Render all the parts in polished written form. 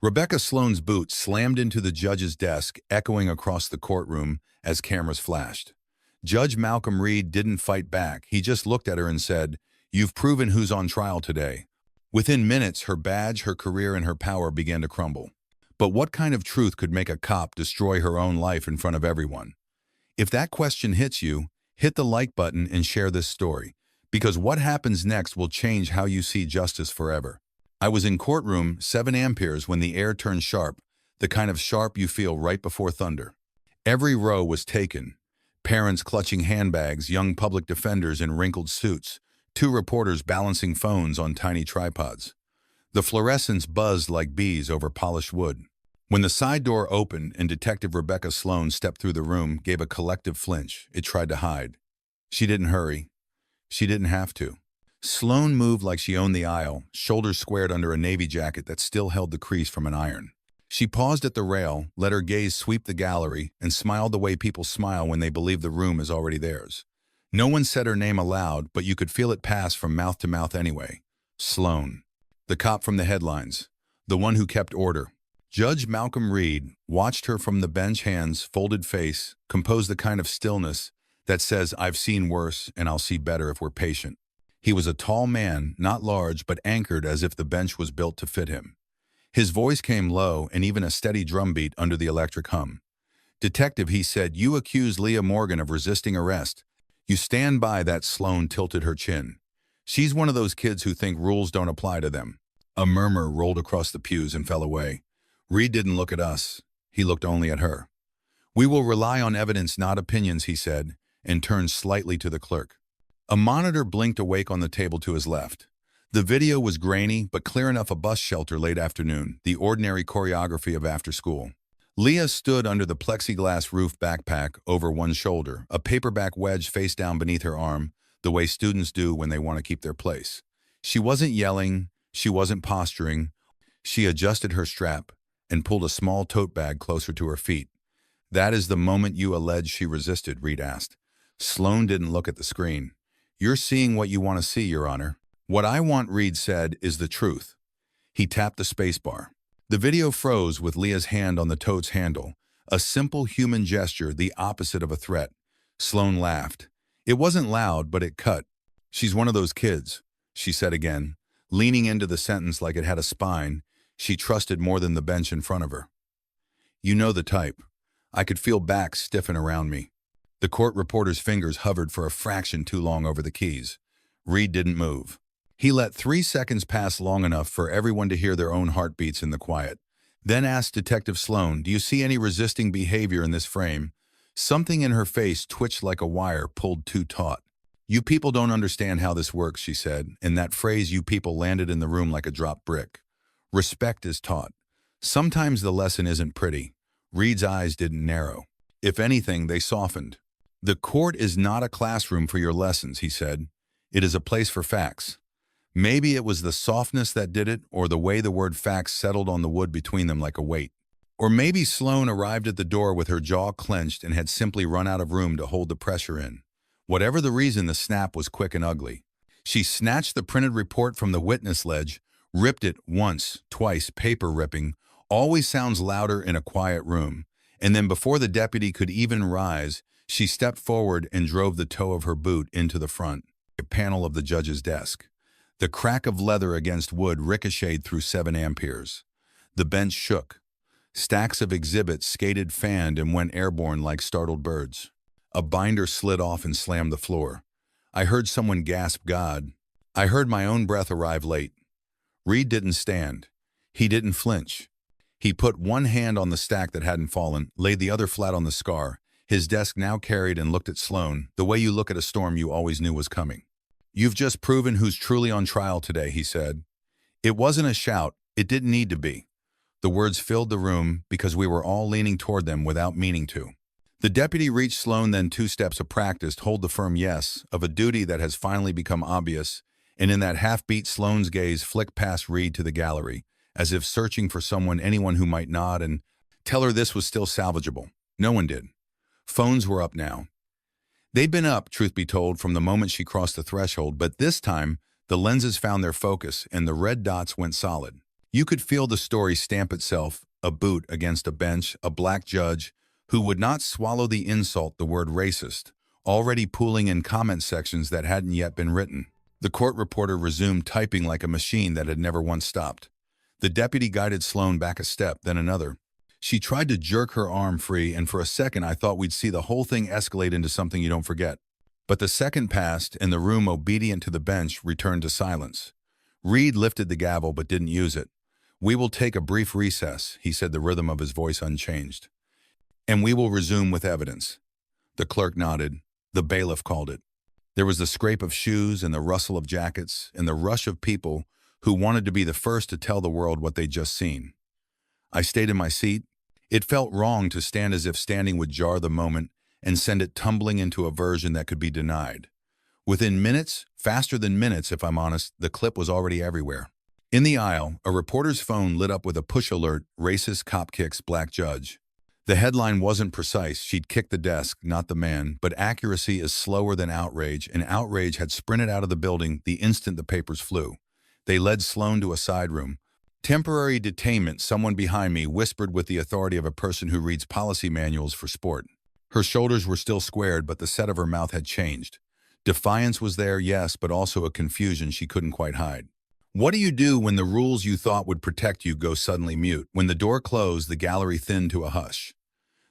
Rebecca Sloane's boot slammed into the judge's desk, echoing across the courtroom as cameras flashed. Judge Malcolm Reed didn't fight back. He just looked at her and said, "You've proven who's on trial today." Within minutes, her badge, her career, and her power began to crumble. But what kind of truth could make a cop destroy her own life in front of everyone? If that question hits you, hit the like button and share this story, because what happens next will change how you see justice forever. I was in courtroom 7 amperes when the air turned sharp, the kind of sharp you feel right before thunder. Every row was taken. Parents clutching handbags, young public defenders in wrinkled suits, 2 reporters balancing phones on tiny tripods. The fluorescents buzzed like bees over polished wood. When the side door opened and Detective Rebecca Sloane stepped through the room, gave a collective flinch. It tried to hide. She didn't hurry. She didn't have to. Sloane moved like she owned the aisle, shoulders squared under a navy jacket that still held the crease from an iron. She paused at the rail, let her gaze sweep the gallery, and smiled the way people smile when they believe the room is already theirs. No one said her name aloud, but you could feel it pass from mouth to mouth anyway. Sloane. The cop from the headlines. The one who kept order. Judge Malcolm Reed watched her from the bench, hands, folded face, compose the kind of stillness that says, "I've seen worse and I'll see better if we're patient." He was a tall man, not large, but anchored as if the bench was built to fit him. His voice came low and even a steady drumbeat under the electric hum. "Detective," he said, "you accused Leah Morgan of resisting arrest. You stand by that?" Sloane tilted her chin. "She's one of those kids who think rules don't apply to them." A murmur rolled across the pews and fell away. Reed didn't look at us. He looked only at her. "We will rely on evidence, not opinions," he said, and turned slightly to the clerk. A monitor blinked awake on the table to his left. The video was grainy, but clear enough. A bus shelter late afternoon, the ordinary choreography of after school. Leah stood under the plexiglass roof, backpack over one shoulder, a paperback wedged face down beneath her arm, the way students do when they want to keep their place. She wasn't yelling, she wasn't posturing. She adjusted her strap and pulled a small tote bag closer to her feet. "That is the moment you allege she resisted?" Reed asked. Sloane didn't look at the screen. "You're seeing what you want to see, Your Honor." "What I want," Reed said, "is the truth." He tapped the spacebar. The video froze with Leah's hand on the tote's handle, a simple human gesture, the opposite of a threat. Sloane laughed. It wasn't loud, but it cut. "She's one of those kids," she said again, leaning into the sentence like it had a spine. She trusted more than the bench in front of her. "You know the type." I could feel backs stiffen around me. The court reporter's fingers hovered for a fraction too long over the keys. Reed didn't move. He let 3 seconds pass, long enough for everyone to hear their own heartbeats in the quiet. Then asked Detective Sloane, "Do you see any resisting behavior in this frame?" Something in her face twitched like a wire pulled too taut. "You people don't understand how this works," she said, and that phrase "you people" landed in the room like a dropped brick. "Respect is taught. Sometimes the lesson isn't pretty." Reed's eyes didn't narrow. If anything, they softened. "The court is not a classroom for your lessons," he said. "It is a place for facts." Maybe it was the softness that did it, or the way the word facts settled on the wood between them like a weight. Or maybe Sloane arrived at the door with her jaw clenched and had simply run out of room to hold the pressure in. Whatever the reason, the snap was quick and ugly. She snatched the printed report from the witness ledge, ripped it once, twice. Paper ripping always sounds louder in a quiet room. And then before the deputy could even rise, she stepped forward and drove the toe of her boot into the front, a panel of the judge's desk. The crack of leather against wood ricocheted through 7 amperes. The bench shook. Stacks of exhibits skated, fanned, and went airborne like startled birds. A binder slid off and slammed the floor. I heard someone gasp, "God." I heard my own breath arrive late. Reed didn't stand. He didn't flinch. He put one hand on the stack that hadn't fallen, laid the other flat on the scar. His desk now carried, and looked at Sloane, the way you look at a storm you always knew was coming. "You've just proven who's truly on trial today," he said. It wasn't a shout. It didn't need to be. The words filled the room because we were all leaning toward them without meaning to. The deputy reached Sloane, then 2 steps of practice, hold the firm yes of a duty that has finally become obvious, and in that half-beat Sloane's gaze flicked past Reed to the gallery, as if searching for anyone who might nod and tell her this was still salvageable. No one did. Phones were up now. They'd been up, truth be told, from the moment she crossed the threshold, but this time, the lenses found their focus and the red dots went solid. You could feel the story stamp itself, a boot against a bench, a black judge who would not swallow the insult, the word racist, already pooling in comment sections that hadn't yet been written. The court reporter resumed typing like a machine that had never once stopped. The deputy guided Sloane back a step, then another. She tried to jerk her arm free, and for a second I thought we'd see the whole thing escalate into something you don't forget. But the second passed, and the room, obedient to the bench, returned to silence. Reed lifted the gavel but didn't use it. "We will take a brief recess," he said, the rhythm of his voice unchanged. "And we will resume with evidence." The clerk nodded. The bailiff called it. There was the scrape of shoes and the rustle of jackets and the rush of people who wanted to be the first to tell the world what they'd just seen. I stayed in my seat. It felt wrong to stand as if standing would jar the moment and send it tumbling into a version that could be denied. Within minutes, faster than minutes if I'm honest, the clip was already everywhere. In the aisle, a reporter's phone lit up with a push alert, "Racist cop kicks black judge." The headline wasn't precise. She'd kicked the desk, not the man, but accuracy is slower than outrage, and outrage had sprinted out of the building the instant the papers flew. They led Sloane to a side room. "Temporary detainment," someone behind me whispered with the authority of a person who reads policy manuals for sport. Her shoulders were still squared, but the set of her mouth had changed. Defiance was there, yes, but also a confusion she couldn't quite hide. What do you do when the rules you thought would protect you go suddenly mute? When the door closed, the gallery thinned to a hush.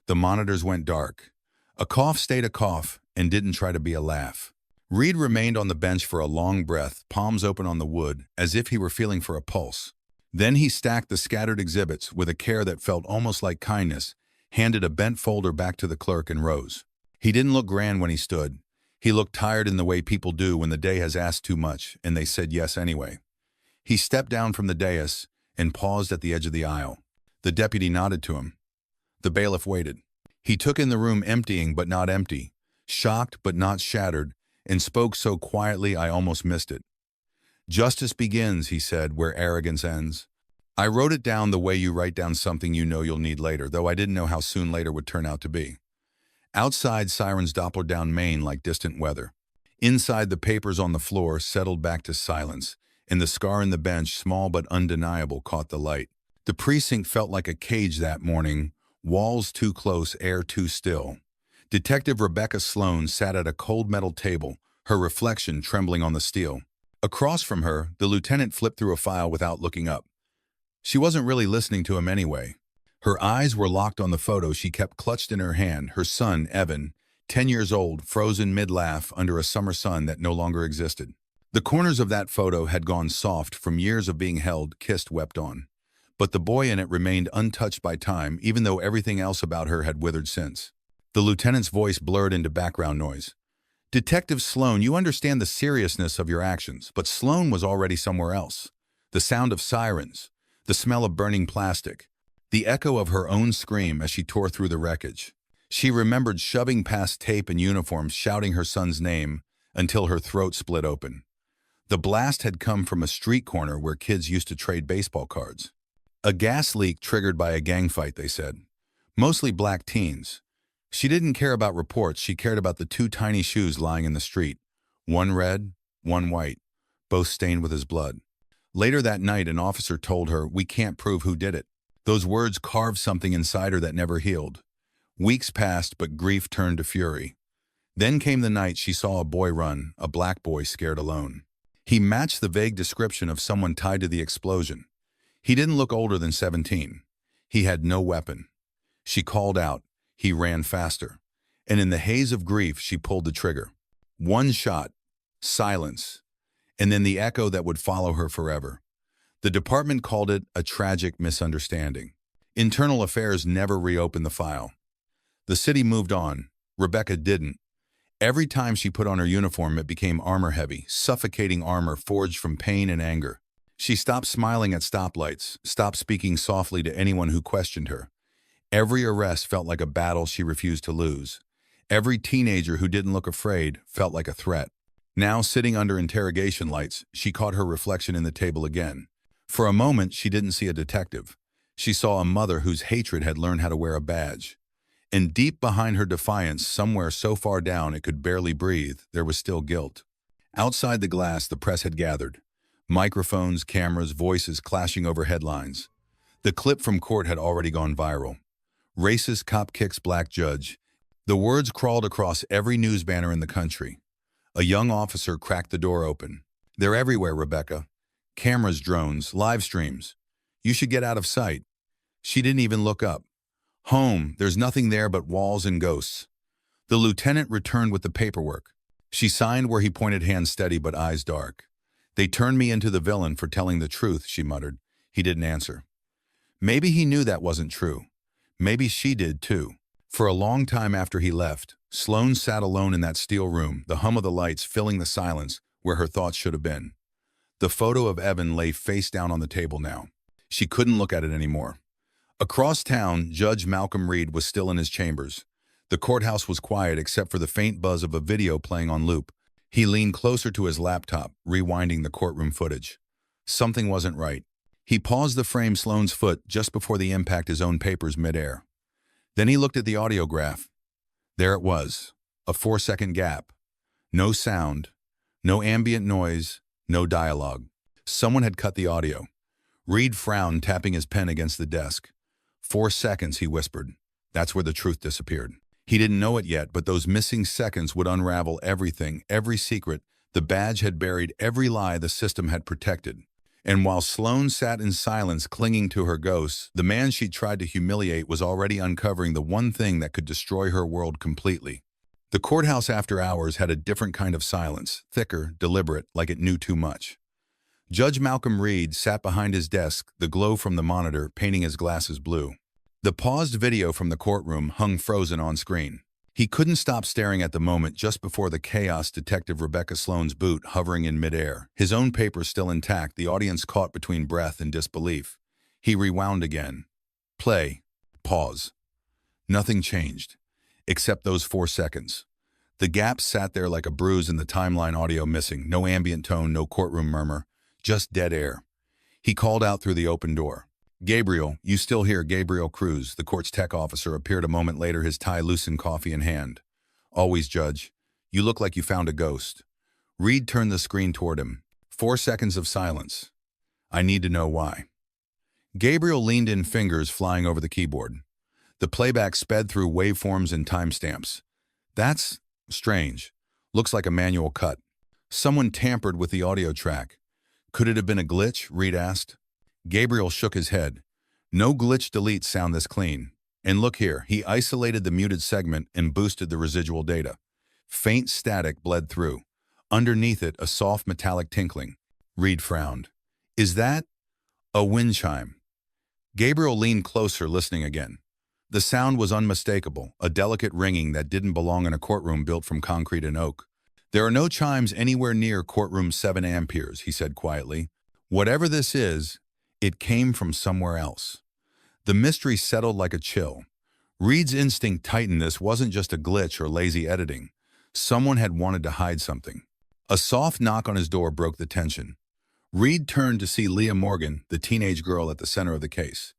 The monitors went dark. A cough stayed a cough and didn't try to be a laugh. Reed remained on the bench for a long breath, palms open on the wood, as if he were feeling for a pulse. Then he stacked the scattered exhibits with a care that felt almost like kindness, handed a bent folder back to the clerk, and rose. He didn't look grand when he stood. He looked tired in the way people do when the day has asked too much, and they said yes anyway. He stepped down from the dais and paused at the edge of the aisle. The deputy nodded to him. The bailiff waited. He took in the room, emptying but not empty, shocked but not shattered, and spoke so quietly I almost missed it. "Justice begins," he said, "where arrogance ends. I wrote it down the way you write down something you know you'll need later, though I didn't know how soon later would turn out to be." Outside, sirens dopplered down Maine like distant weather. Inside, the papers on the floor settled back to silence, and the scar in the bench, small but undeniable, caught the light. The precinct felt like a cage that morning, walls too close, air too still. Detective Rebecca Sloane sat at a cold metal table, her reflection trembling on the steel. Across from her, the lieutenant flipped through a file without looking up. She wasn't really listening to him anyway. Her eyes were locked on the photo she kept clutched in her hand, her son, Evan, 10 years old, frozen mid-laugh under a summer sun that no longer existed. The corners of that photo had gone soft from years of being held, kissed, wept on. But the boy in it remained untouched by time, even though everything else about her had withered since. The lieutenant's voice blurred into background noise. "Detective Sloane, you understand the seriousness of your actions," but Sloane was already somewhere else. The sound of sirens, the smell of burning plastic, the echo of her own scream as she tore through the wreckage. She remembered shoving past tape and uniforms, shouting her son's name until her throat split open. The blast had come from a street corner where kids used to trade baseball cards. A gas leak triggered by a gang fight, they said. Mostly black teens. She didn't care about reports, she cared about the two tiny shoes lying in the street. One red, one white, both stained with his blood. Later that night, an officer told her, "We can't prove who did it." Those words carved something inside her that never healed. Weeks passed, but grief turned to fury. Then came the night she saw a boy run, a black boy scared alone. He matched the vague description of someone tied to the explosion. He didn't look older than 17. He had no weapon. She called out. He ran faster. And in the haze of grief, she pulled the trigger. One shot. Silence. And then the echo that would follow her forever. The department called it a tragic misunderstanding. Internal Affairs never reopened the file. The city moved on. Rebecca didn't. Every time she put on her uniform, it became armor-heavy, suffocating armor forged from pain and anger. She stopped smiling at stoplights, stopped speaking softly to anyone who questioned her. Every arrest felt like a battle she refused to lose. Every teenager who didn't look afraid felt like a threat. Now, sitting under interrogation lights, she caught her reflection in the table again. For a moment, she didn't see a detective. She saw a mother whose hatred had learned how to wear a badge. And deep behind her defiance, somewhere so far down it could barely breathe, there was still guilt. Outside the glass, the press had gathered. Microphones, cameras, voices clashing over headlines. The clip from court had already gone viral. Racist cop kicks black judge. The words crawled across every news banner in the country. A young officer cracked the door open. "They're everywhere, Rebecca. Cameras, drones, live streams. You should get out of sight." She didn't even look up. "Home, there's nothing there but walls and ghosts." The lieutenant returned with the paperwork. She signed where he pointed, hands steady but eyes dark. "They turned me into the villain for telling the truth," she muttered. He didn't answer. Maybe he knew that wasn't true. Maybe she did too. For a long time after he left, Sloane sat alone in that steel room, the hum of the lights filling the silence where her thoughts should have been. The photo of Evan lay face down on the table now. She couldn't look at it anymore. Across town, Judge Malcolm Reed was still in his chambers. The courthouse was quiet except for the faint buzz of a video playing on loop. He leaned closer to his laptop, rewinding the courtroom footage. Something wasn't right. He paused to frame Sloane's foot just before the impact his own papers midair. Then he looked at the audiograph. There it was, a 4-second gap. No sound, no ambient noise, no dialogue. Someone had cut the audio. Reed frowned, tapping his pen against the desk. 4 seconds, he whispered. That's where the truth disappeared. He didn't know it yet, but those missing seconds would unravel everything, every secret. The badge had buried every lie the system had protected. And while Sloane sat in silence, clinging to her ghosts, the man she tried to humiliate was already uncovering the one thing that could destroy her world completely. The courthouse after hours had a different kind of silence, thicker, deliberate, like it knew too much. Judge Malcolm Reed sat behind his desk, the glow from the monitor painting his glasses blue. The paused video from the courtroom hung frozen on screen. He couldn't stop staring at the moment just before the chaos Detective Rebecca Sloane's boot hovering in midair. His own papers still intact, the audience caught between breath and disbelief. He rewound again. Play. Pause. Nothing changed, except those 4 seconds. The gap sat there like a bruise in the timeline, audio missing, no ambient tone, no courtroom murmur, just dead air. He called out through the open door. "Gabriel, you still here?" Gabriel Cruz, the court's tech officer, appeared a moment later, his tie loosened, coffee in hand. "Always, Judge. You look like you found a ghost." Reed turned the screen toward him. 4 seconds of silence. "I need to know why." Gabriel leaned in, fingers flying over the keyboard. The playback sped through waveforms and timestamps. "That's strange. Looks like a manual cut. Someone tampered with the audio track." "Could it have been a glitch?" Reed asked. Gabriel shook his head. "No glitch deletes sound this clean. And look here," he isolated the muted segment and boosted the residual data. Faint static bled through. Underneath it, a soft metallic tinkling. Reed frowned. "Is that a wind chime?" Gabriel leaned closer, listening again. The sound was unmistakable, a delicate ringing that didn't belong in a courtroom built from concrete and oak. "There are no chimes anywhere near courtroom 7 amperes, he said quietly. "Whatever this is, it came from somewhere else." The mystery settled like a chill. Reed's instinct tightened. This wasn't just a glitch or lazy editing. Someone had wanted to hide something. A soft knock on his door broke the tension. Reed turned to see Leah Morgan, the teenage girl at the center of the case.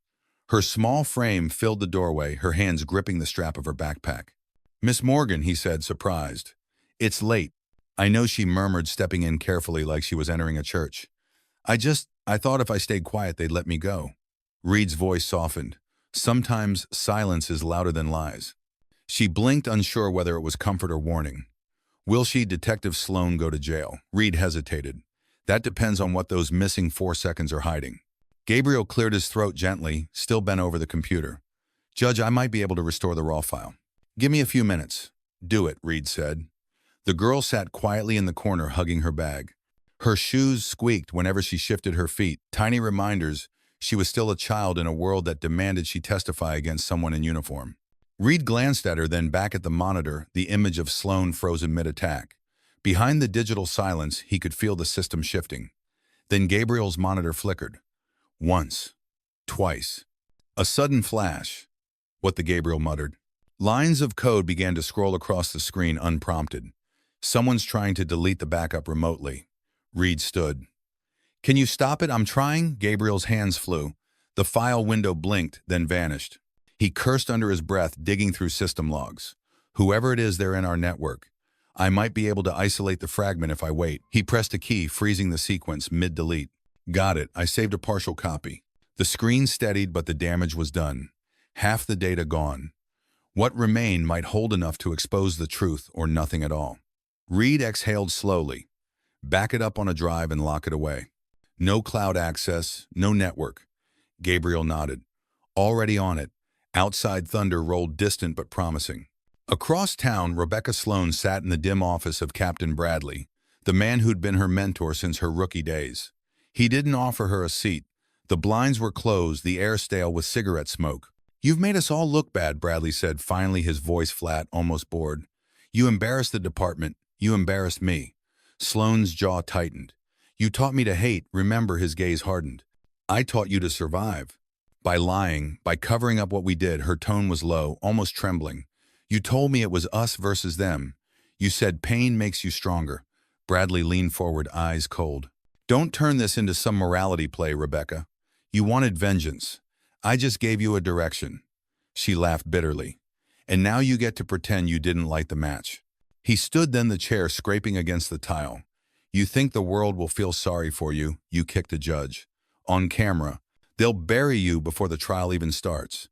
Her small frame filled the doorway, her hands gripping the strap of her backpack. "Miss Morgan," he said, surprised. "It's late." "I know," she murmured, stepping in carefully like she was entering a church. I thought if I stayed quiet, they'd let me go." Reed's voice softened. Sometimes silence is louder than lies. She blinked, unsure whether it was comfort or warning. "Will she, Detective Sloane, go to jail?" Reed hesitated. "That depends on what those missing 4 seconds are hiding." Gabriel cleared his throat gently, still bent over the computer. "Judge, I might be able to restore the raw file." "Give me a few minutes." "Do it," Reed said. The girl sat quietly in the corner, hugging her bag. Her shoes squeaked whenever she shifted her feet, tiny reminders she was still a child in a world that demanded she testify against someone in uniform. Reed glanced at her, then back at the monitor, the image of Sloane frozen mid-attack. Behind the digital silence, he could feel the system shifting. Then Gabriel's monitor flickered. Once. Twice. A sudden flash. "What the?" Gabriel muttered. Lines of code began to scroll across the screen unprompted. "Someone's trying to delete the backup remotely." Reed stood. "Can you stop it? I'm trying." Gabriel's hands flew. The file window blinked, then vanished. He cursed under his breath, digging through system logs. "Whoever it is, they're in our network. I might be able to isolate the fragment if I wait. He pressed a key, freezing the sequence mid-delete. Got it. I saved a partial copy. The screen steadied, but the damage was done. Half the data gone. What remained might hold enough to expose the truth or nothing at all. Reed exhaled slowly. Back it up on a drive and lock it away. No cloud access, no network. Gabriel nodded. Already on it. Outside thunder rolled distant but promising. Across town, Rebecca Sloan sat in the dim office of Captain Bradley, the man who'd been her mentor since her rookie days. He didn't offer her a seat. The blinds were closed, the air stale with cigarette smoke. "You've made us all look bad," Bradley said, finally, his voice flat, almost bored. "You embarrassed the department. You embarrassed me." Sloan's jaw tightened. "You taught me to hate," remember, his gaze hardened. "I taught you to survive." By lying, by covering up what we did, her tone was low, almost trembling. "You told me it was us versus them. You said pain makes you stronger." Bradley leaned forward, eyes cold. "Don't turn this into some morality play, Rebecca. You wanted vengeance. I just gave you a direction." She laughed bitterly. "And now you get to pretend you didn't light the match." He stood then, the chair scraping against the tile. "You think the world will feel sorry for you," you kicked a judge. "On camera. They'll bury you before the trial even starts.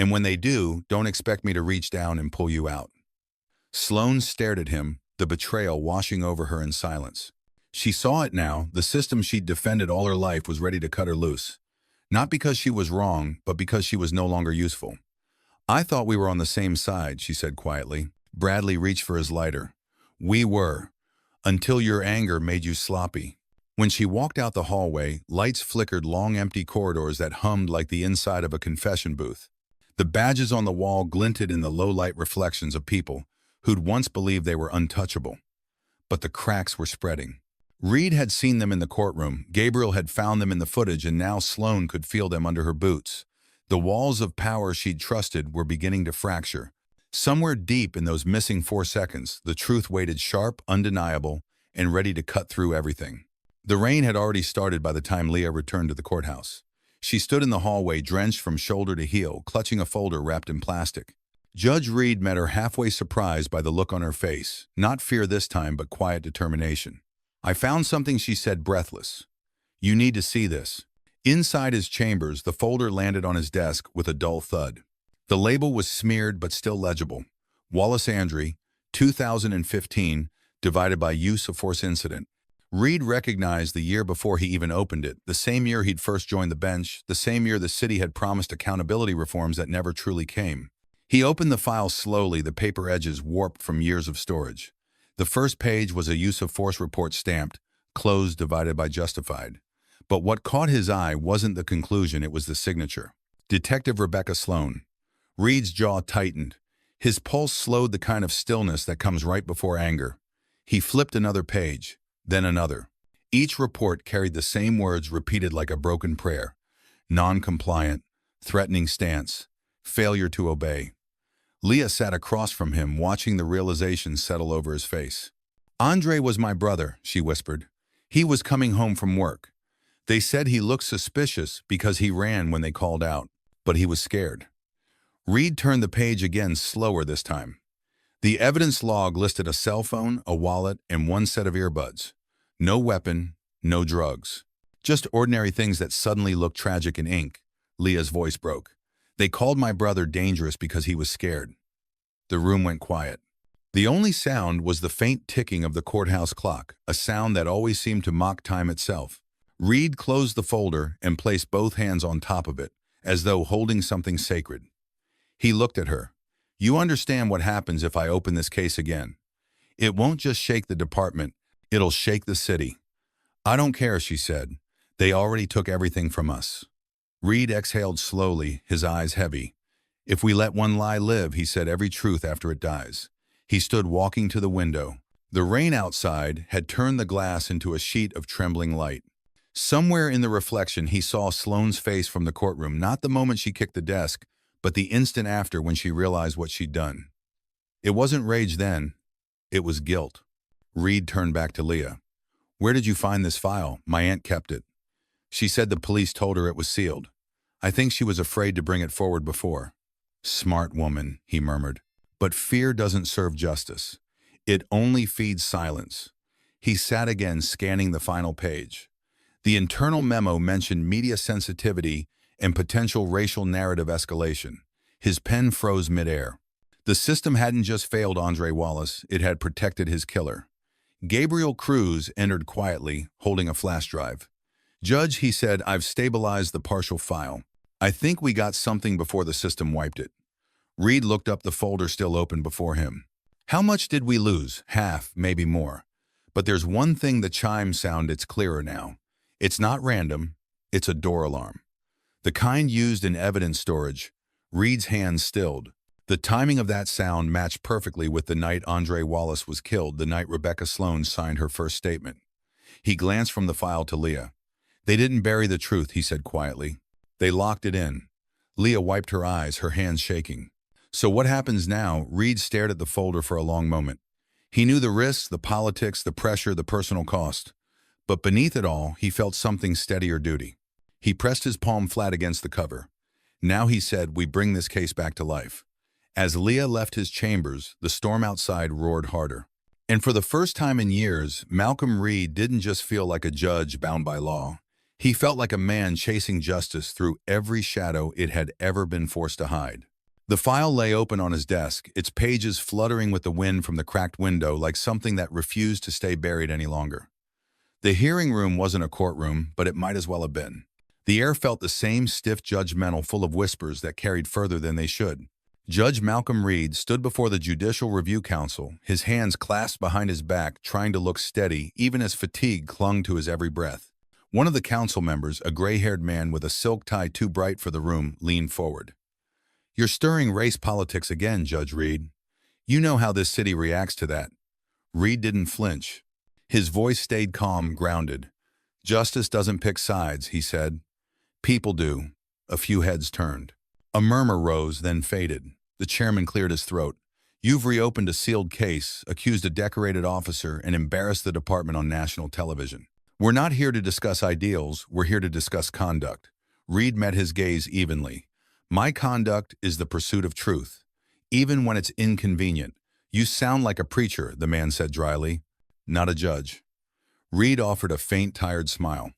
And when they do, don't expect me to reach down and pull you out." Sloan stared at him, the betrayal washing over her in silence. She saw it now. The system she'd defended all her life was ready to cut her loose. Not because she was wrong, but because she was no longer useful. "I thought we were on the same side," she said quietly. Bradley reached for his lighter. "We were. Until your anger made you sloppy." When she walked out the hallway, lights flickered, long empty corridors that hummed like the inside of a confession booth. The badges on the wall glinted in the low-light reflections of people who'd once believed they were untouchable. But the cracks were spreading. Reed had seen them in the courtroom, Gabriel had found them in the footage, and now Sloan could feel them under her boots. The walls of power she'd trusted were beginning to fracture. Somewhere deep in those missing 4 seconds, the truth waited, sharp, undeniable, and ready to cut through everything. The rain had already started by the time Leah returned to the courthouse. She stood in the hallway, drenched from shoulder to heel, clutching a folder wrapped in plastic. Judge Reed met her halfway, surprised by the look on her face. Not fear this time, but quiet determination. "I found something," she said, breathless. "You need to see this." Inside his chambers, the folder landed on his desk with a dull thud. The label was smeared but still legible. Wallace Andre, 2015, divided by use of force incident. Reed recognized the year before he even opened it, the same year he'd first joined the bench, the same year the city had promised accountability reforms that never truly came. He opened the file slowly, the paper edges warped from years of storage. The first page was a use of force report stamped, closed, divided by justified. But what caught his eye wasn't the conclusion, it was the signature. Detective Rebecca Sloan. Reed's jaw tightened. His pulse slowed, the kind of stillness that comes right before anger. He flipped another page, then another. Each report carried the same words repeated like a broken prayer. Non-compliant, threatening stance, failure to obey. Leah sat across from him, watching the realization settle over his face. "Andre was my brother," she whispered. "He was coming home from work. They said he looked suspicious because he ran when they called out, but he was scared." Reed turned the page again, slower this time. The evidence log listed a cell phone, a wallet, and 1 set of earbuds. No weapon, no drugs. Just ordinary things that suddenly looked tragic in ink. Leah's voice broke. "They called my brother dangerous because he was scared." The room went quiet. The only sound was the faint ticking of the courthouse clock, a sound that always seemed to mock time itself. Reed closed the folder and placed both hands on top of it, as though holding something sacred. He looked at her. "You understand what happens if I open this case again? It won't just shake the department, it'll shake the city." "I don't care," she said. "They already took everything from us." Reed exhaled slowly, his eyes heavy. "If we let one lie live," he said, "every truth after it dies." He stood walking to the window. The rain outside had turned the glass into a sheet of trembling light. Somewhere in the reflection he saw Sloan's face from the courtroom, not the moment she kicked the desk, but the instant after, when she realized what she'd done. It wasn't rage then, it was guilt. Reed turned back to Leah. "Where did you find this file?" "My aunt kept it. She said the police told her it was sealed. I think she was afraid to bring it forward before." "Smart woman," he murmured. "But fear doesn't serve justice. It only feeds silence. He sat again, scanning the final page. The internal memo mentioned media sensitivity and potential racial narrative escalation. His pen froze midair. The system hadn't just failed Andre Wallace, it had protected his killer. Gabriel Cruz entered quietly, holding a flash drive. "Judge," he said, "I've stabilized the partial file. I think we got something before the system wiped it." Reed looked up, the folder still open before him. "How much did we lose? Half, maybe more. But there's one thing, the chime sound, it's clearer now. It's not random, it's a door alarm. The kind used in evidence storage." Reed's hands stilled. The timing of that sound matched perfectly with the night Andre Wallace was killed, the night Rebecca Sloan signed her first statement. He glanced from the file to Leah. "They didn't bury the truth," he said quietly. "They locked it in." Leah wiped her eyes, her hands shaking. "So what happens now?" Reed stared at the folder for a long moment. He knew the risks, the politics, the pressure, the personal cost. But beneath it all, he felt something steadier: duty. He pressed his palm flat against the cover. "Now," he said, "we bring this case back to life." As Leah left his chambers, the storm outside roared harder. And for the first time in years, Malcolm Reed didn't just feel like a judge bound by law. He felt like a man chasing justice through every shadow it had ever been forced to hide. The file lay open on his desk, its pages fluttering with the wind from the cracked window like something that refused to stay buried any longer. The hearing room wasn't a courtroom, but it might as well have been. The air felt the same, stiff, judgmental, full of whispers that carried further than they should. Judge Malcolm Reed stood before the Judicial Review Council, his hands clasped behind his back, trying to look steady, even as fatigue clung to his every breath. One of the council members, a gray-haired man with a silk tie too bright for the room, leaned forward. "You're stirring race politics again, Judge Reed. You know how this city reacts to that." Reed didn't flinch. His voice stayed calm, grounded. "Justice doesn't pick sides," he said. "People do." A few heads turned. A murmur rose, then faded. The chairman cleared his throat. "You've reopened a sealed case, accused a decorated officer, and embarrassed the department on national television. We're not here to discuss ideals, we're here to discuss conduct." Reed met his gaze evenly. "My conduct is the pursuit of truth, even when it's inconvenient." "You sound like a preacher," the man said dryly. "Not a judge." Reed offered a faint, tired smile.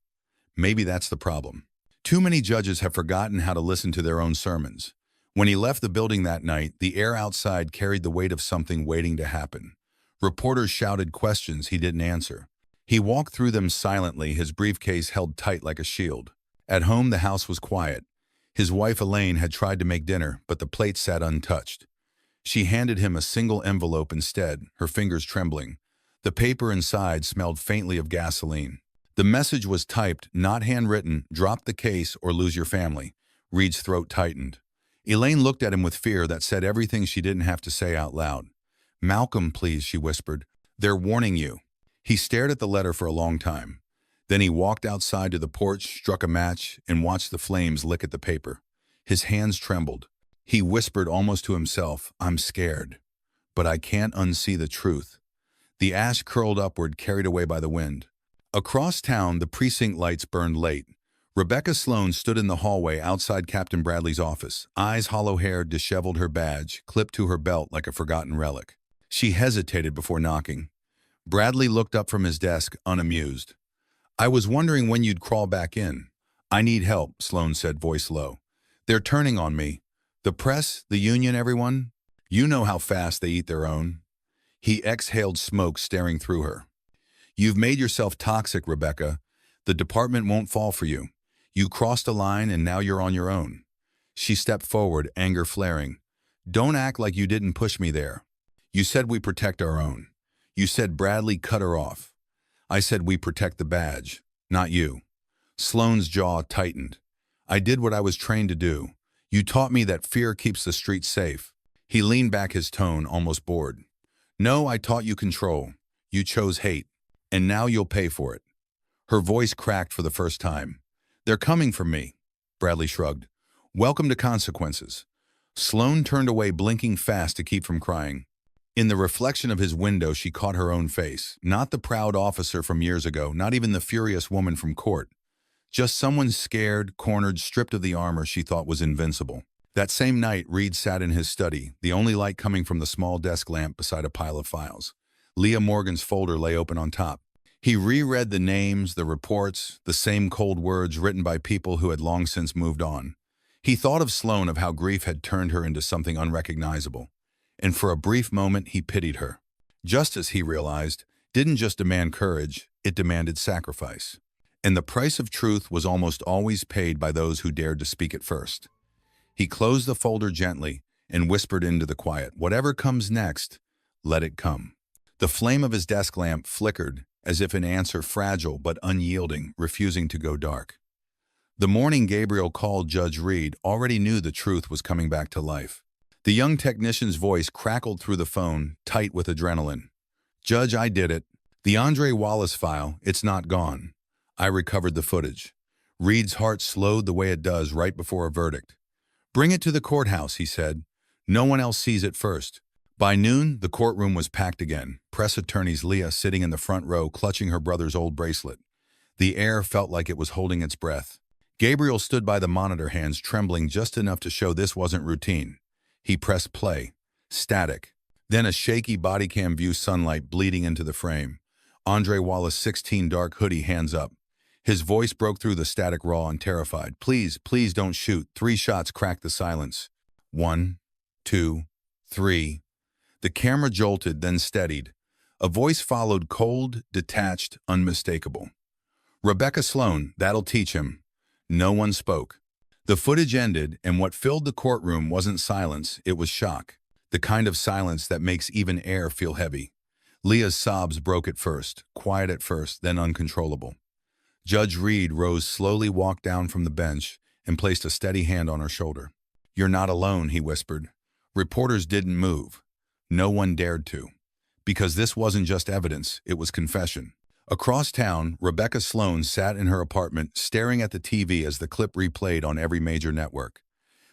"Maybe that's the problem. Too many judges have forgotten how to listen to their own sermons." When he left the building that night, the air outside carried the weight of something waiting to happen. Reporters shouted questions he didn't answer. He walked through them silently, his briefcase held tight like a shield. At home, the house was quiet. His wife Elaine had tried to make dinner, but the plate sat untouched. She handed him a single envelope instead, her fingers trembling. The paper inside smelled faintly of gasoline. The message was typed, not handwritten: "Drop the case or lose your family." Reed's throat tightened. Elaine looked at him with fear that said everything she didn't have to say out loud. "Malcolm, please," she whispered. "They're warning you." He stared at the letter for a long time. Then he walked outside to the porch, struck a match, and watched the flames lick at the paper. His hands trembled. He whispered almost to himself, "I'm scared, but I can't unsee the truth." The ash curled upward, carried away by the wind. Across town, the precinct lights burned late. Rebecca Sloan stood in the hallway outside Captain Bradley's office, eyes hollow-haired, disheveled, her badge clipped to her belt like a forgotten relic. She hesitated before knocking. Bradley looked up from his desk, unamused. "I was wondering when you'd crawl back in." "I need help," Sloan said, voice low. "They're turning on me. The press, the union, everyone. You know how fast they eat their own." He exhaled smoke, staring through her. "You've made yourself toxic, Rebecca. The department won't fall for you. You crossed a line and now you're on your own." She stepped forward, anger flaring. "Don't act like you didn't push me there. You said we protect our own. You said..." Bradley cut her off. "I said we protect the badge, not you." Sloane's jaw tightened. "I did what I was trained to do. You taught me that fear keeps the streets safe." He leaned back, his tone almost bored. "No, I taught you control. You chose hate. And now you'll pay for it." Her voice cracked for the first time. "They're coming for me." Bradley shrugged. "Welcome to consequences." Sloan turned away, blinking fast to keep from crying. In the reflection of his window, she caught her own face. Not the proud officer from years ago, not even the furious woman from court. Just someone scared, cornered, stripped of the armor she thought was invincible. That same night, Reed sat in his study, the only light coming from the small desk lamp beside a pile of files. Leah Morgan's folder lay open on top. He reread the names, the reports, the same cold words written by people who had long since moved on. He thought of Sloan, of how grief had turned her into something unrecognizable. And for a brief moment, he pitied her. Justice, he realized, didn't just demand courage, it demanded sacrifice. And the price of truth was almost always paid by those who dared to speak it first. He closed the folder gently and whispered into the quiet, "Whatever comes next, let it come." The flame of his desk lamp flickered, as if an answer fragile but unyielding, refusing to go dark. The morning Gabriel called Judge Reed already knew the truth was coming back to life. The young technician's voice crackled through the phone, tight with adrenaline. "Judge, I did it. The Andre Wallace file, it's not gone. I recovered the footage." Reed's heart slowed the way it does right before a verdict. "Bring it to the courthouse," he said. "No one else sees it first." By noon, the courtroom was packed again, press attorneys Leah sitting in the front row clutching her brother's old bracelet. The air felt like it was holding its breath. Gabriel stood by the monitor, hands trembling just enough to show this wasn't routine. He pressed play. Static. Then a shaky body cam view, sunlight bleeding into the frame. Andre Wallace, 16, dark hoodie, hands up. His voice broke through the static, raw and terrified. "Please, please don't shoot." 3 shots cracked the silence. 1, 2, 3. The camera jolted, then steadied. A voice followed, cold, detached, unmistakable. "Rebecca Sloan, that'll teach him." No one spoke. The footage ended, and what filled the courtroom wasn't silence, it was shock. The kind of silence that makes even air feel heavy. Leah's sobs broke at first, quiet at first, then uncontrollable. Judge Reed rose slowly, walked down from the bench, and placed a steady hand on her shoulder. "You're not alone," he whispered. Reporters didn't move. No one dared to. Because this wasn't just evidence, it was confession. Across town, Rebecca Sloan sat in her apartment, staring at the TV as the clip replayed on every major network.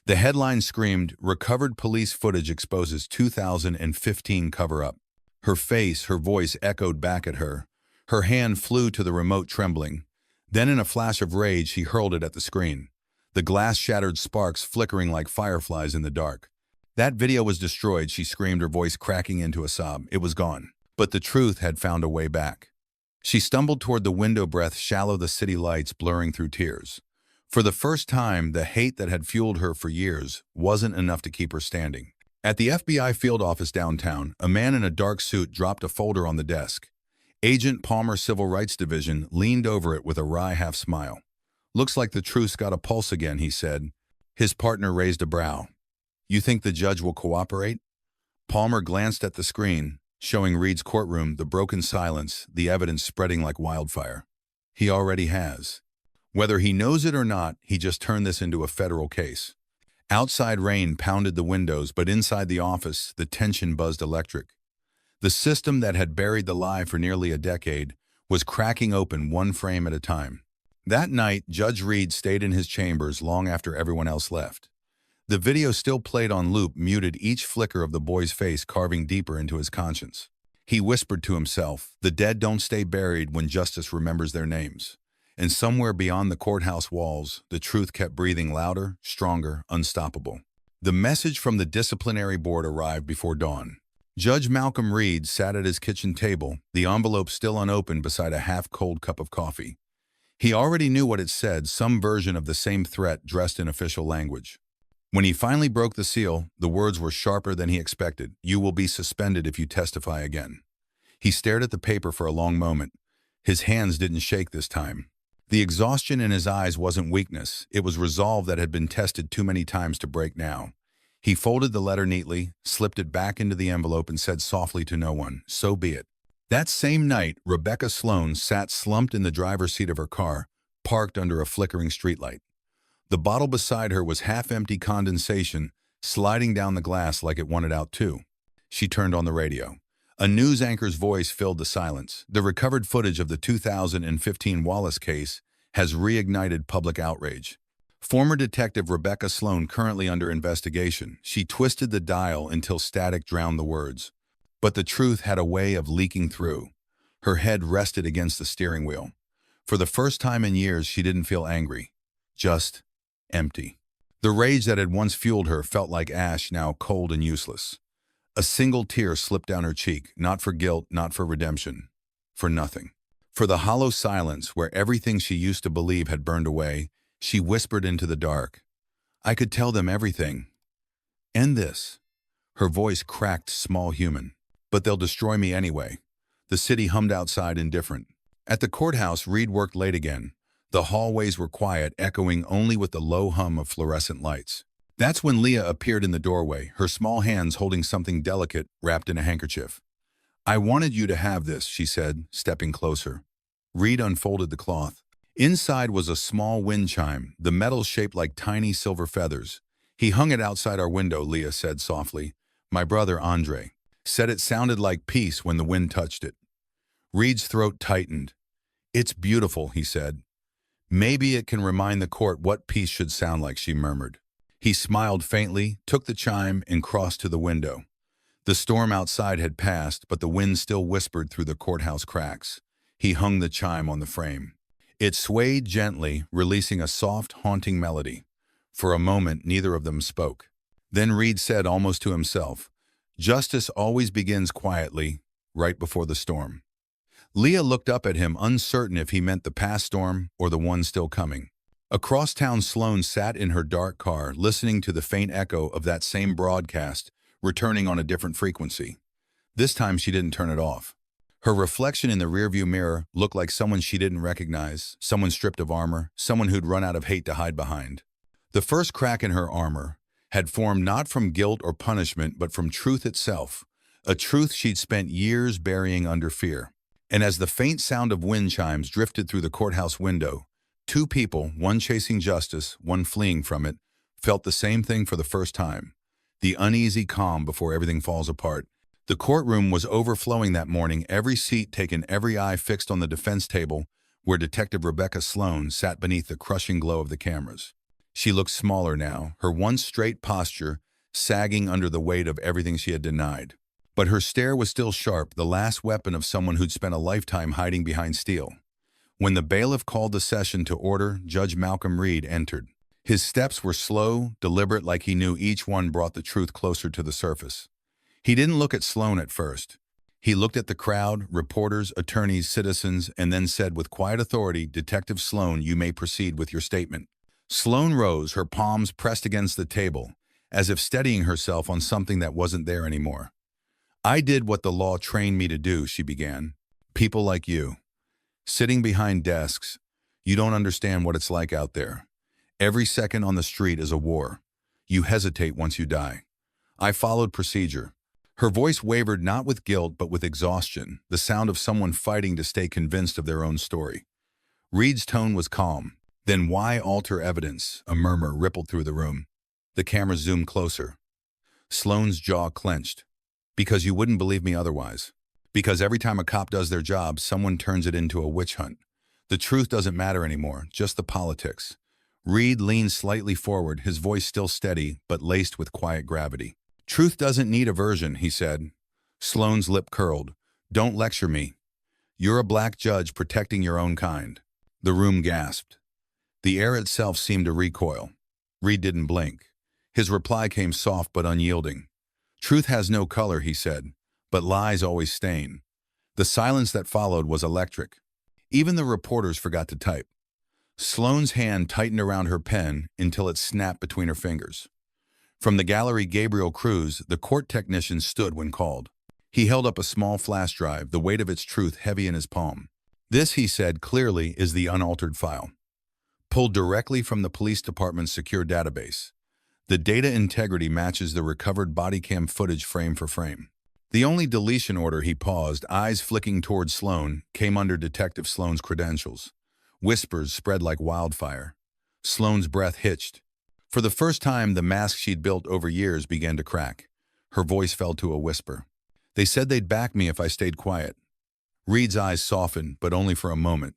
The headline screamed, "Recovered police footage exposes 2015 cover-up." Her face, her voice echoed back at her. Her hand flew to the remote, trembling. Then in a flash of rage, she hurled it at the screen. The glass shattered, sparks flickering like fireflies in the dark. "That video was destroyed," she screamed, her voice cracking into a sob. "It was gone." But the truth had found a way back. She stumbled toward the window, breath shallow, the city lights blurring through tears. For the first time, the hate that had fueled her for years wasn't enough to keep her standing. At the FBI field office downtown, a man in a dark suit dropped a folder on the desk. Agent Palmer, Civil Rights Division, leaned over it with a wry half-smile. "Looks like the truth's got a pulse again," he said. His partner raised a brow. "You think the judge will cooperate?" Palmer glanced at the screen, showing Reed's courtroom, the broken silence, the evidence spreading like wildfire. "He already has. Whether he knows it or not, he just turned this into a federal case." Outside, rain pounded the windows, but inside the office, the tension buzzed electric. The system that had buried the lie for nearly a decade was cracking open, one frame at a time. That night, Judge Reed stayed in his chambers long after everyone else left. The video still played on loop, muted, each flicker of the boy's face carving deeper into his conscience. He whispered to himself, "The dead don't stay buried when justice remembers their names." And somewhere beyond the courthouse walls, the truth kept breathing louder, stronger, unstoppable. The message from the disciplinary board arrived before dawn. Judge Malcolm Reed sat at his kitchen table, the envelope still unopened beside a half-cold cup of coffee. He already knew what it said, some version of the same threat dressed in official language. When he finally broke the seal, the words were sharper than he expected. "You will be suspended if you testify again." He stared at the paper for a long moment. His hands didn't shake this time. The exhaustion in his eyes wasn't weakness. It was resolve that had been tested too many times to break now. He folded the letter neatly, slipped it back into the envelope, and said softly to no one, "So be it." That same night, Rebecca Sloan sat slumped in the driver's seat of her car, parked under a flickering streetlight. The bottle beside her was half-empty, condensation sliding down the glass like it wanted out too. She turned on the radio. A news anchor's voice filled the silence. "The recovered footage of the 2015 Wallace case has reignited public outrage. Former Detective Rebecca Sloan currently under investigation." She twisted the dial until static drowned the words. But the truth had a way of leaking through. Her head rested against the steering wheel. For the first time in years, she didn't feel angry. Just empty. The rage that had once fueled her felt like ash, now cold and useless. A single tear slipped down her cheek, not for guilt, not for redemption, for nothing. For the hollow silence where everything she used to believe had burned away, she whispered into the dark, "I could tell them everything. End this." Her voice cracked small human. "But they'll destroy me anyway." The city hummed outside indifferent. At the courthouse, Reed worked late again. The hallways were quiet, echoing only with the low hum of fluorescent lights. That's when Leah appeared in the doorway, her small hands holding something delicate wrapped in a handkerchief. "I wanted you to have this," she said, stepping closer. Reed unfolded the cloth. Inside was a small wind chime, the metal shaped like tiny silver feathers. "He hung it outside our window," Leah said softly. "My brother, Andre, said it sounded like peace when the wind touched it." Reed's throat tightened. "It's beautiful," he said. "Maybe it can remind the court what peace should sound like," she murmured. He smiled faintly, took the chime, and crossed to the window. The storm outside had passed, but the wind still whispered through the courthouse cracks. He hung the chime on the frame. It swayed gently, releasing a soft, haunting melody. For a moment, neither of them spoke. Then Reed said almost to himself, "Justice always begins quietly, right before the storm." Leah looked up at him, uncertain if he meant the past storm or the one still coming. Across town, Sloane sat in her dark car, listening to the faint echo of that same broadcast, returning on a different frequency. This time she didn't turn it off. Her reflection in the rearview mirror looked like someone she didn't recognize, someone stripped of armor, someone who'd run out of hate to hide behind. The first crack in her armor had formed not from guilt or punishment, but from truth itself, a truth she'd spent years burying under fear. And as the faint sound of wind chimes drifted through the courthouse window, two people, one chasing justice, one fleeing from it, felt the same thing for the first time. The uneasy calm before everything falls apart. The courtroom was overflowing that morning, every seat taken, every eye fixed on the defense table where Detective Rebecca Sloane sat beneath the crushing glow of the cameras. She looked smaller now, her once straight posture sagging under the weight of everything she had denied. But her stare was still sharp, the last weapon of someone who'd spent a lifetime hiding behind steel. When the bailiff called the session to order, Judge Malcolm Reed entered. His steps were slow, deliberate, like he knew each one brought the truth closer to the surface. He didn't look at Sloane at first. He looked at the crowd, reporters, attorneys, citizens, and then said with quiet authority, "Detective Sloane, you may proceed with your statement." Sloane rose, her palms pressed against the table, as if steadying herself on something that wasn't there anymore. "I did what the law trained me to do," she began. "People like you, sitting behind desks, you don't understand what it's like out there. Every second on the street is a war. You hesitate once you die. I followed procedure." Her voice wavered not with guilt but with exhaustion, the sound of someone fighting to stay convinced of their own story. Reed's tone was calm. "Then why alter evidence?" A murmur rippled through the room. The camera zoomed closer. Sloane's jaw clenched. "Because you wouldn't believe me otherwise. Because every time a cop does their job, someone turns it into a witch hunt. The truth doesn't matter anymore, just the politics." Reed leaned slightly forward, his voice still steady, but laced with quiet gravity. "Truth doesn't need a version," he said. Sloane's lip curled. "Don't lecture me. You're a black judge protecting your own kind." The room gasped. The air itself seemed to recoil. Reed didn't blink. His reply came soft but unyielding. "Truth has no color," he said, "but lies always stain." The silence that followed was electric. Even the reporters forgot to type. Sloane's hand tightened around her pen until it snapped between her fingers. From the gallery, Gabriel Cruz, the court technician, stood when called. He held up a small flash drive, the weight of its truth heavy in his palm. "This," he said clearly, "is the unaltered file, pulled directly from the police department's secure database. The data integrity matches the recovered body cam footage frame for frame. The only deletion order," he paused, eyes flicking toward Sloane, "came under Detective Sloane's credentials." Whispers spread like wildfire. Sloane's breath hitched. For the first time, the mask she'd built over years began to crack. Her voice fell to a whisper. "They said they'd back me if I stayed quiet." Reed's eyes softened, but only for a moment.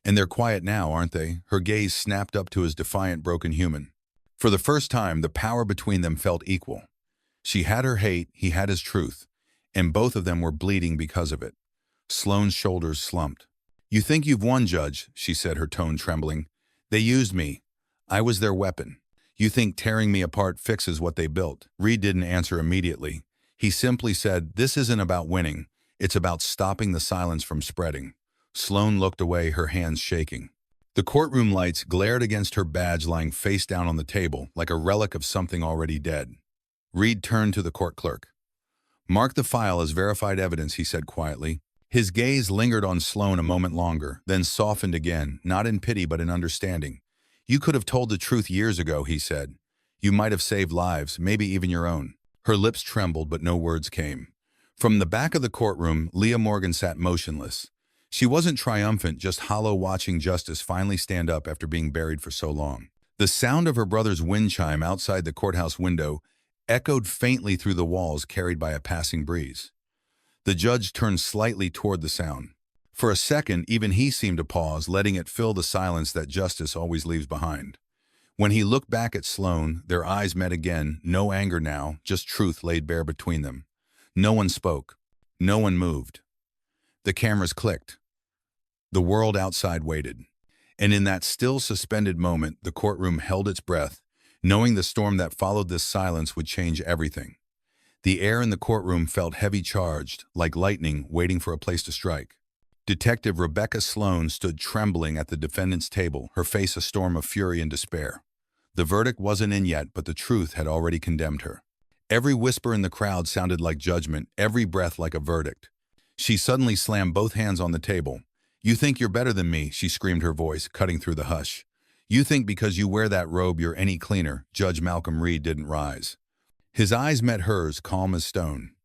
"And they're quiet now, aren't they?" Her gaze snapped up to his defiant, broken human. For the first time, the power between them felt equal. She had her hate, he had his truth, and both of them were bleeding because of it. Sloane's shoulders slumped. "You think you've won, Judge," she said, her tone trembling. "They used me. I was their weapon. You think tearing me apart fixes what they built?" Reed didn't answer immediately. He simply said, "This isn't about winning. It's about stopping the silence from spreading." Sloane looked away, her hands shaking. The courtroom lights glared against her badge lying face down on the table, like a relic of something already dead. Reed turned to the court clerk. "Mark the file as verified evidence," he said quietly. His gaze lingered on Sloane a moment longer, then softened again, not in pity but in understanding. "You could have told the truth years ago," he said. "You might have saved lives, maybe even your own." Her lips trembled, but no words came. From the back of the courtroom, Leah Morgan sat motionless. She wasn't triumphant, just hollow, watching justice finally stand up after being buried for so long. The sound of her brother's wind chime outside the courthouse window echoed faintly through the walls, carried by a passing breeze. The judge turned slightly toward the sound. For a second, even he seemed to pause, letting it fill the silence that justice always leaves behind. When he looked back at Sloane, their eyes met again, no anger now, just truth laid bare between them. No one spoke. No one moved. The cameras clicked. The world outside waited. And in that still suspended moment, the courtroom held its breath, knowing the storm that followed this silence would change everything. The air in the courtroom felt heavy charged, like lightning waiting for a place to strike. Detective Rebecca Sloane stood trembling at the defendant's table, her face a storm of fury and despair. The verdict wasn't in yet, but the truth had already condemned her. Every whisper in the crowd sounded like judgment, every breath like a verdict. She suddenly slammed both hands on the table. "You think you're better than me," she screamed, her voice cutting through the hush. "You think because you wear that robe you're any cleaner." Judge Malcolm Reed didn't rise. His eyes met hers, calm as stone.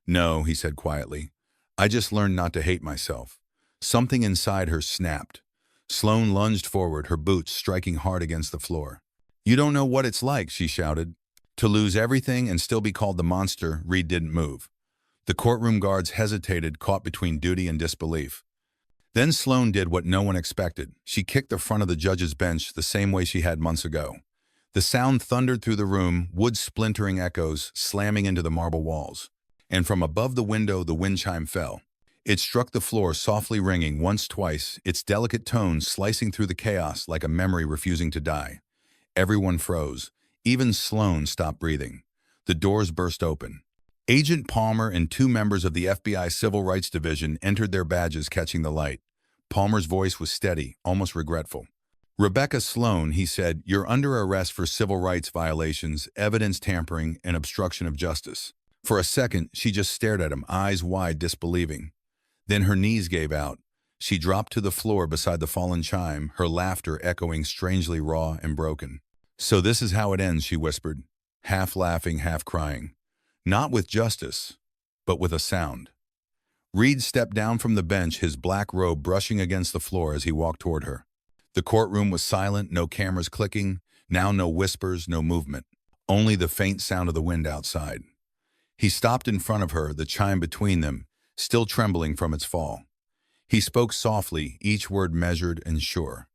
"No," he said quietly. "I just learned not to hate myself." Something inside her snapped. Sloane lunged forward, her boots striking hard against the floor. "You don't know what it's like," she shouted. "To lose everything and still be called the monster." Reed didn't move. The courtroom guards hesitated, caught between duty and disbelief. Then Sloane did what no one expected. She kicked the front of the judge's bench the same way she had months ago. The sound thundered through the room, wood splintering echoes, slamming into the marble walls. And from above the window, the wind chime fell. It struck the floor, softly ringing once, twice, its delicate tones slicing through the chaos like a memory refusing to die. Everyone froze. Even Sloane stopped breathing. The doors burst open. Agent Palmer and two members of the FBI Civil Rights Division entered, their badges catching the light. Palmer's voice was steady, almost regretful. "Rebecca Sloane," he said, "you're under arrest for civil rights violations, evidence tampering, and obstruction of justice." For a second, she just stared at him, eyes wide, disbelieving. Then her knees gave out. She dropped to the floor beside the fallen chime, her laughter echoing strangely raw and broken. "So this is how it ends," she whispered, half laughing, half crying. "Not with justice, but with a sound." Reed stepped down from the bench, his black robe brushing against the floor as he walked toward her. The courtroom was silent, no cameras clicking, now no whispers, no movement, only the faint sound of the wind outside. He stopped in front of her, the chime between them, still trembling from its fall. He spoke softly, each word measured and sure.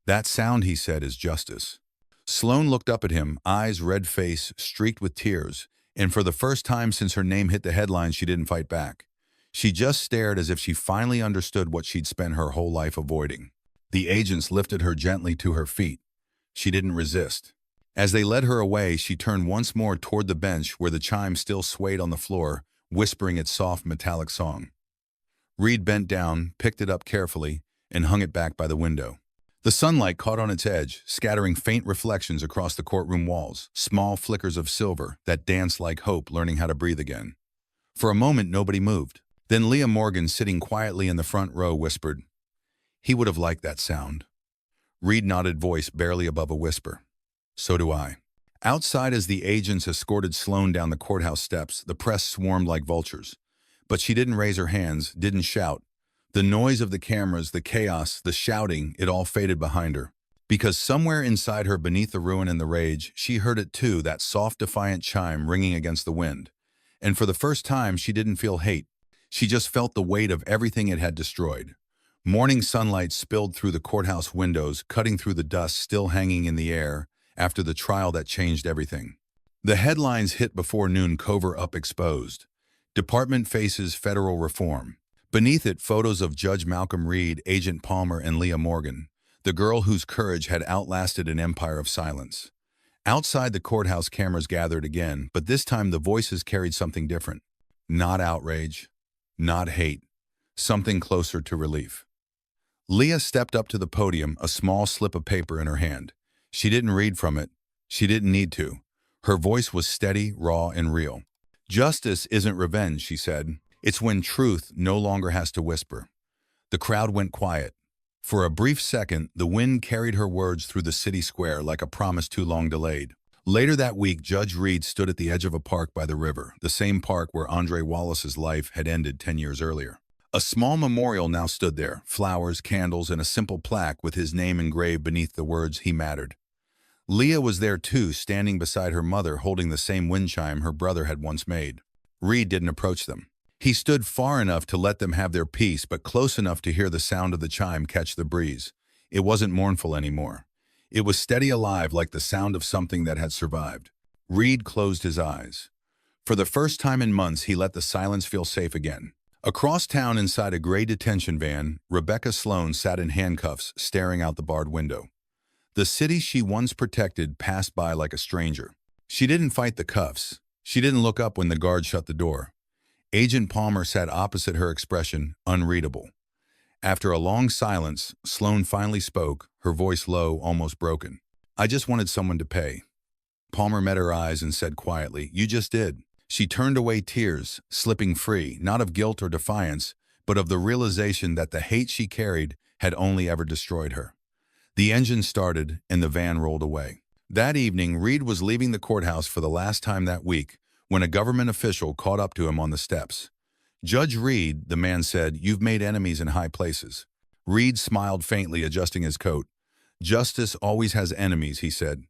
"That sound," he said, "is justice." Sloane looked up at him, eyes red face, streaked with tears, and for the first time since her name hit the headlines, she didn't fight back. She just stared as if she finally understood what she'd spent her whole life avoiding. The agents lifted her gently to her feet. She didn't resist. As they led her away, she turned once more toward the bench where the chime still swayed on the floor, whispering its soft metallic song. Reed bent down, picked it up carefully, and hung it back by the window. The sunlight caught on its edge, scattering faint reflections across the courtroom walls, small flickers of silver that danced like hope learning how to breathe again. For a moment, nobody moved. Then Leah Morgan, sitting quietly in the front row, whispered, "He would have liked that sound." Reed nodded, voice barely above a whisper. "So do I." Outside, as the agents escorted Sloane down the courthouse steps, the press swarmed like vultures. But she didn't raise her hands, didn't shout. The noise of the cameras, the chaos, the shouting, it all faded behind her. Because somewhere inside her, beneath the ruin and the rage, she heard it too, that soft, defiant chime ringing against the wind. And for the first time, she didn't feel hate. She just felt the weight of everything it had destroyed. Morning sunlight spilled through the courthouse windows, cutting through the dust still hanging in the air after the trial that changed everything. The headlines hit before noon, cover up exposed. Department faces federal reform. Beneath it, photos of Judge Malcolm Reed, Agent Palmer, and Leah Morgan, the girl whose courage had outlasted an empire of silence. Outside the courthouse, cameras gathered again, but this time the voices carried something different. Not outrage, not hate, something closer to relief. Leah stepped up to the podium, a small slip of paper in her hand. She didn't read from it. She didn't need to. Her voice was steady, raw, and real. Justice isn't revenge, she said. It's when truth no longer has to whisper. The crowd went quiet. For a brief second, the wind carried her words through the city square like a promise too long delayed. Later that week, Judge Reed stood at the edge of a park by the river, the same park where Andre Wallace's life had ended 10 years earlier. A small memorial now stood there, flowers, candles, and a simple plaque with his name engraved beneath the words "He mattered." Leah was there too, standing beside her mother, holding the same wind chime her brother had once made. Reed didn't approach them. He stood far enough to let them have their peace, but close enough to hear the sound of the chime catch the breeze. It wasn't mournful anymore. It was steady, alive, like the sound of something that had survived. Reed closed his eyes. For the first time in months, he let the silence feel safe again. Across town, inside a gray detention van, Rebecca Sloan sat in handcuffs, staring out the barred window. The city she once protected passed by like a stranger. She didn't fight the cuffs. She didn't look up when the guard shut the door. Agent Palmer sat opposite her, expression unreadable. After a long silence, Sloan finally spoke, her voice low, almost broken. "I just wanted someone to pay." Palmer met her eyes and said quietly, "You just did." She turned away, tears slipping free, not of guilt or defiance, but of the realization that the hate she carried had only ever destroyed her. The engine started, and the van rolled away. That evening, Reed was leaving the courthouse for the last time that week when a government official caught up to him on the steps. "Judge Reed," the man said, "you've made enemies in high places." Reed smiled faintly, adjusting his coat. "Justice always has enemies," he said.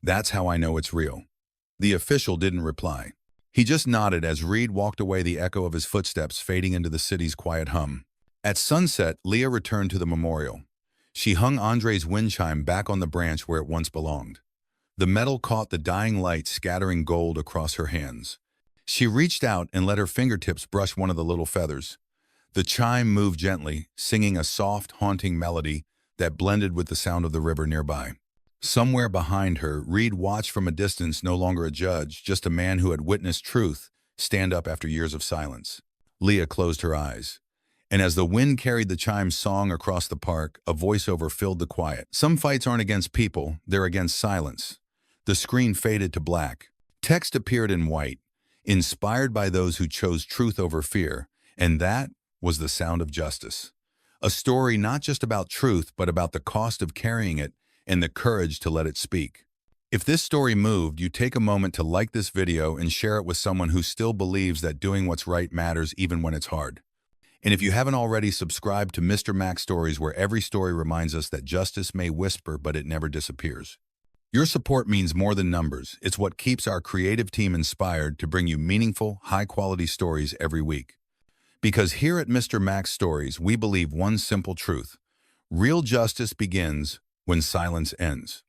"That's how I know it's real." The official didn't reply. He just nodded as Reed walked away, the echo of his footsteps fading into the city's quiet hum. At sunset, Leah returned to the memorial. She hung Andre's wind chime back on the branch where it once belonged. The metal caught the dying light, scattering gold across her hands. She reached out and let her fingertips brush one of the little feathers. The chime moved gently, singing a soft, haunting melody that blended with the sound of the river nearby. Somewhere behind her, Reed watched from a distance, no longer a judge, just a man who had witnessed truth stand up after years of silence. Leah closed her eyes. And as the wind carried the chime's song across the park, a voiceover filled the quiet. "Some fights aren't against people, they're against silence." The screen faded to black. Text appeared in white, "Inspired by those who chose truth over fear," and that was the sound of justice. A story not just about truth, but about the cost of carrying it and the courage to let it speak. If this story moved you, take a moment to like this video and share it with someone who still believes that doing what's right matters even when it's hard. And if you haven't already, subscribe to Mr. Mac Stories, where every story reminds us that justice may whisper, but it never disappears. Your support means more than numbers. It's what keeps our creative team inspired to bring you meaningful, high-quality stories every week. Because here at Mr. Mac Stories, we believe one simple truth: real justice begins when silence ends.